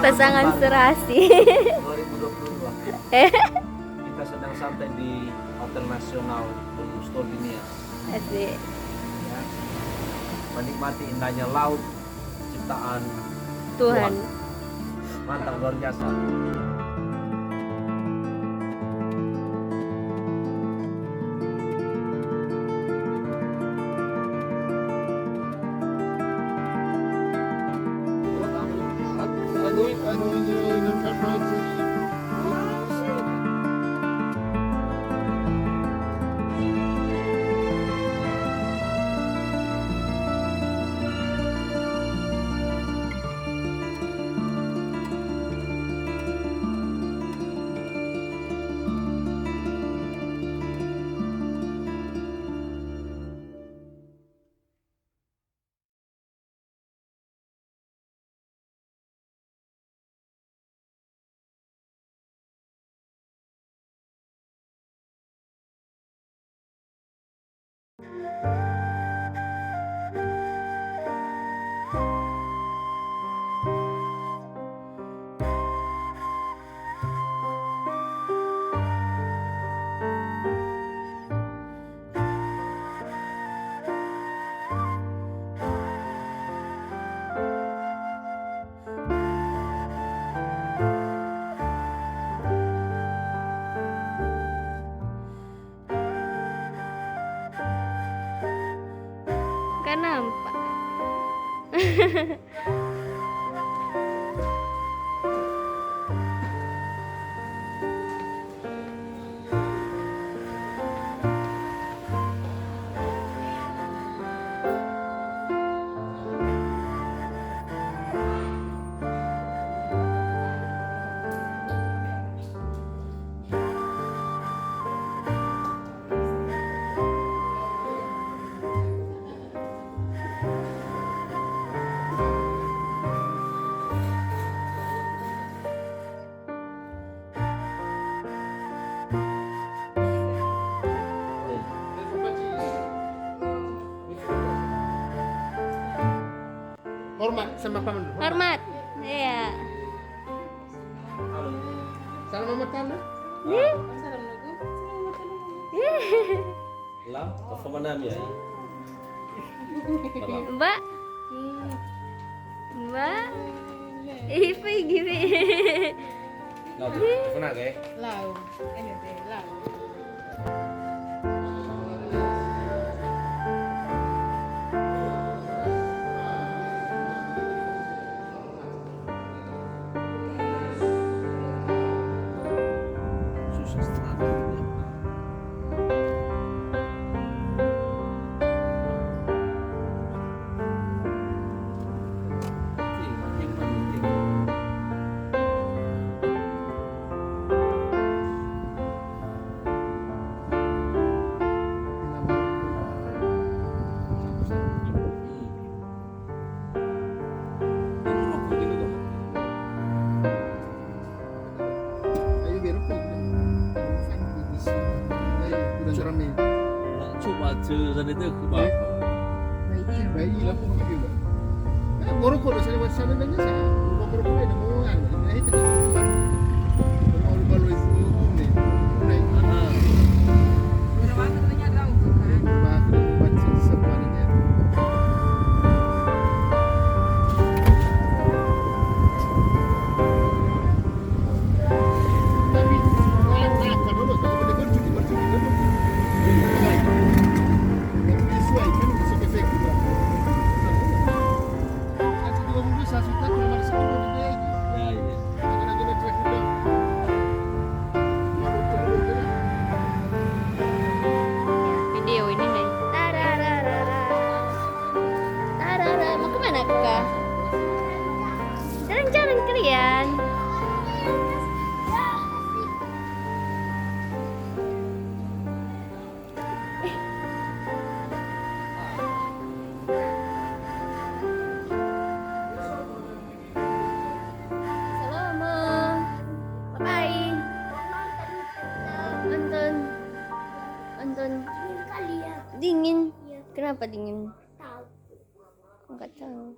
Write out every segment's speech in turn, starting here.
Pasangan serasi. 2022. Kita sedang santai di Hotel Nasional Bulu Slovenia. Asik. Ya. Menikmati indahnya laut ciptaan Tuhan. Mantap, luar biasa. Kan nampak. Hormat sama paman dulu. Hormat. Iya. Salam sama tanah. Lam, apa mana ya? Mbak. Mbak. Ipa gini. Lam, apa nak eh? Lau, ini deh, lau. Susah setengah. Ayo biar aku di sini. Udah serami. Chụp mà trừ ra đến từ khu bảo. Bayi lah pun juga. Morocco lo saya buat sana dan saya. Morocco ada mau kan. Ini itu kan. Kalau itu ni. Kenapa dingin? Enggak tahu.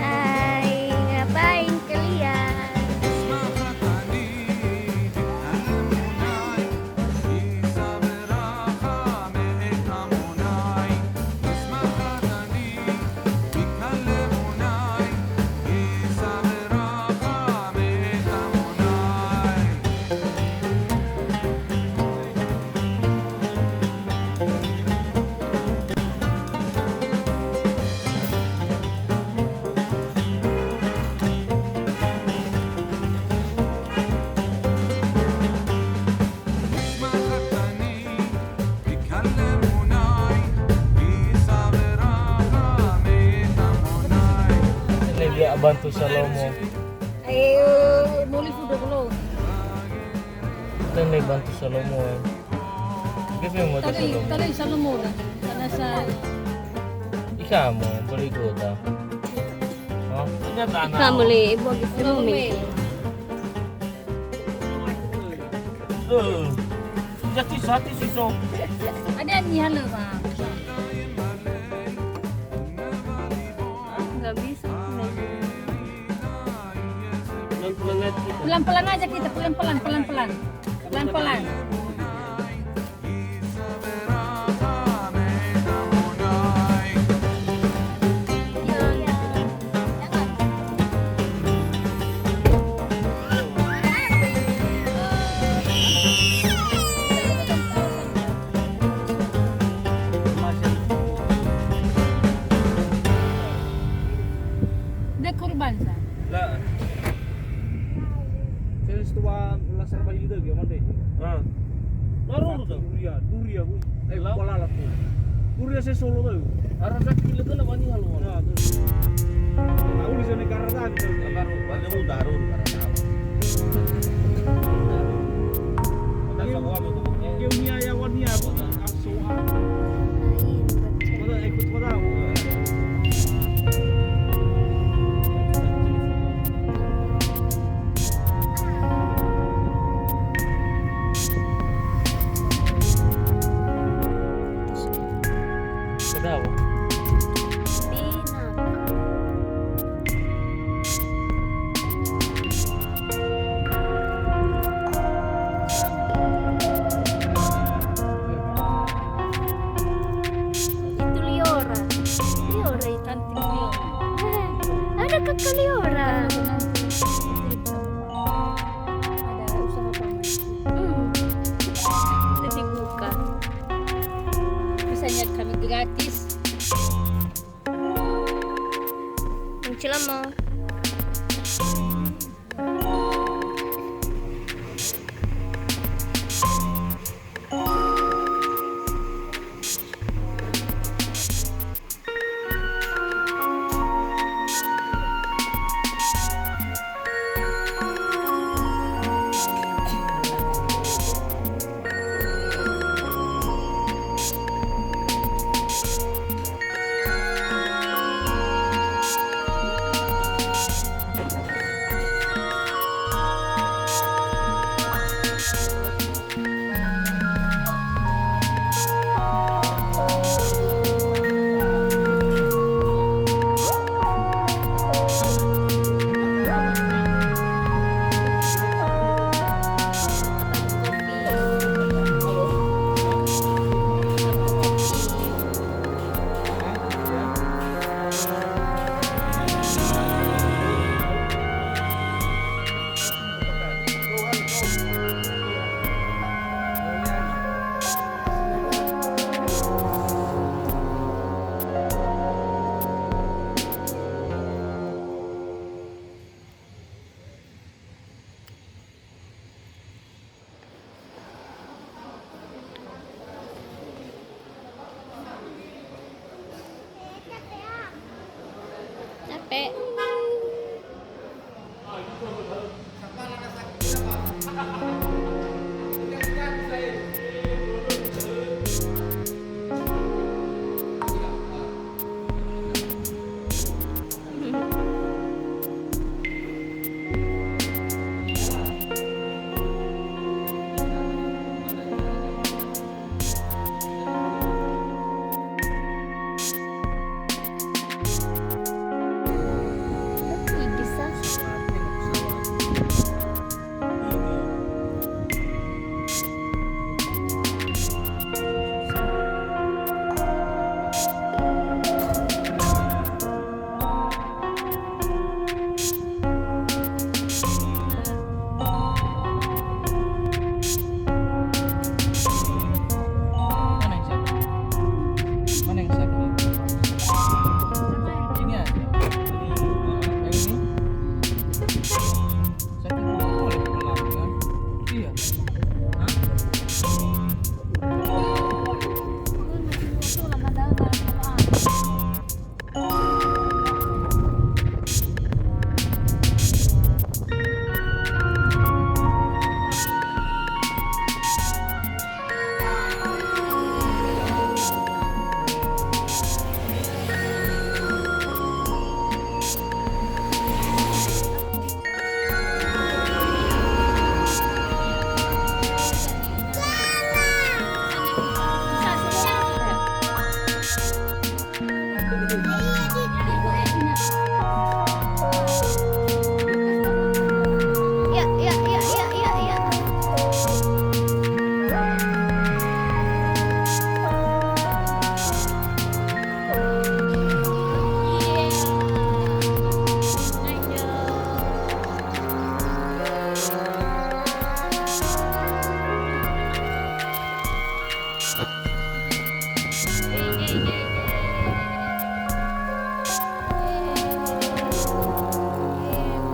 Hai, ngapain kalian? Dia bantu Salomo. Ayo, nulis udah belum? Kita nih bantu Salomo. Kita yang bantu Salomo. Tadi Salomo dah. Karena saya Ikamu boleh ikut tak? Oh, ternyata anak. Kamu li, ibu gitu Salome. Jadi satu sih so. Ada yang halo bang. nggak bisa. Pelan-pelan aja kita, pelan-pelan. Pelan-pelan. Dia korban sah. Lah. Saya setua lasan bayi dah gimana deh? Ah. Naruh tu. Duria. Pola lah tu. Duria saya solo tu. Arah sakit le kana bani halu. Nah, tu. Tahu di sana karata gitu. Baru, baru daru karata. Kita semua betul. Keunia yang wania pun asuhan. Mana ikut pada. Kenapa? Itu Liora. Liora itu. Cantik dia. Ada kakak Liora. Ada usaha apa? Jadi buka. Misalnya kami gratis. Mencilama. capek. Mana yang sakit? Mana yang sakit? Ini aja. Yang ini? Sakit boleh pelan kan? Iya. Hah? Itu lama dalam Ya, ya, ya, ya, ya, ya.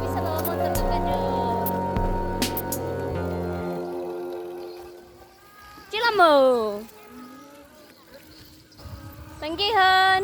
Bisa bawa motor ke Kajol. Cilamo. Tanggihan.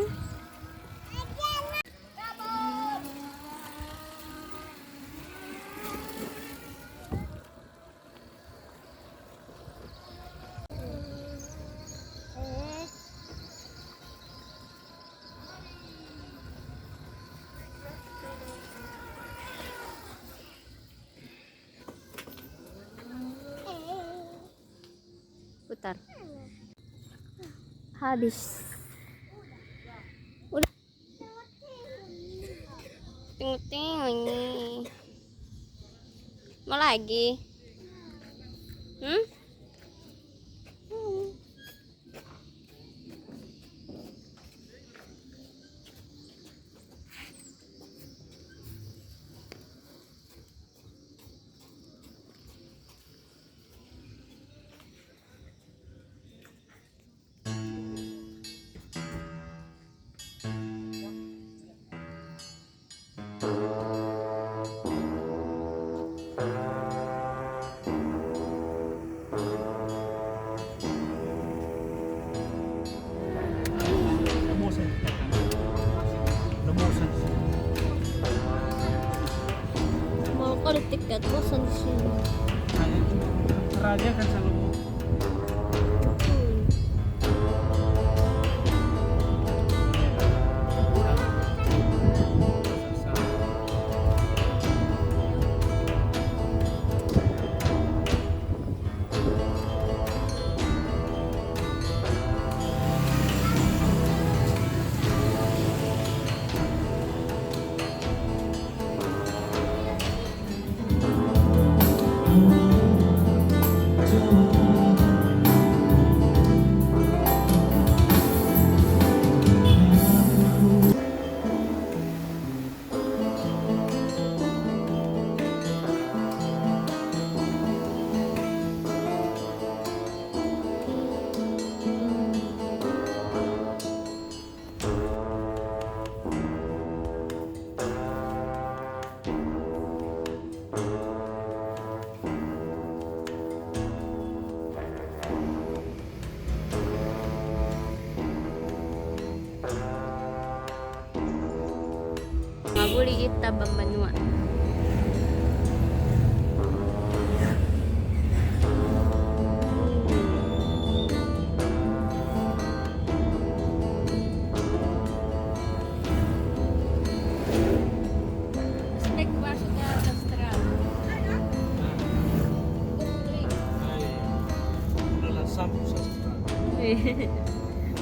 Putar. Habis. Udah. Tengok ini. Mau lagi? Hmm? Mau kalau tiket bosan di sini. Raja kan selalu Don't Uli kita Bambanua. Snack masuk ke sastra. Adalah sampo sastra.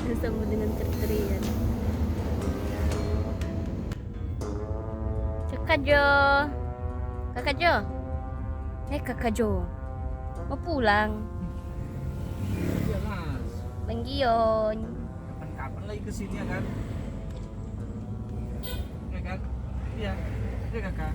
Bersama dengan terian. Kakak Jo. Kakak Jo. Kakak Jo. Mau pulang. Iya mas. Bang Gion. Kapan-kapan lagi kesini ya kan? Ya kan? Iya. Iya kakak.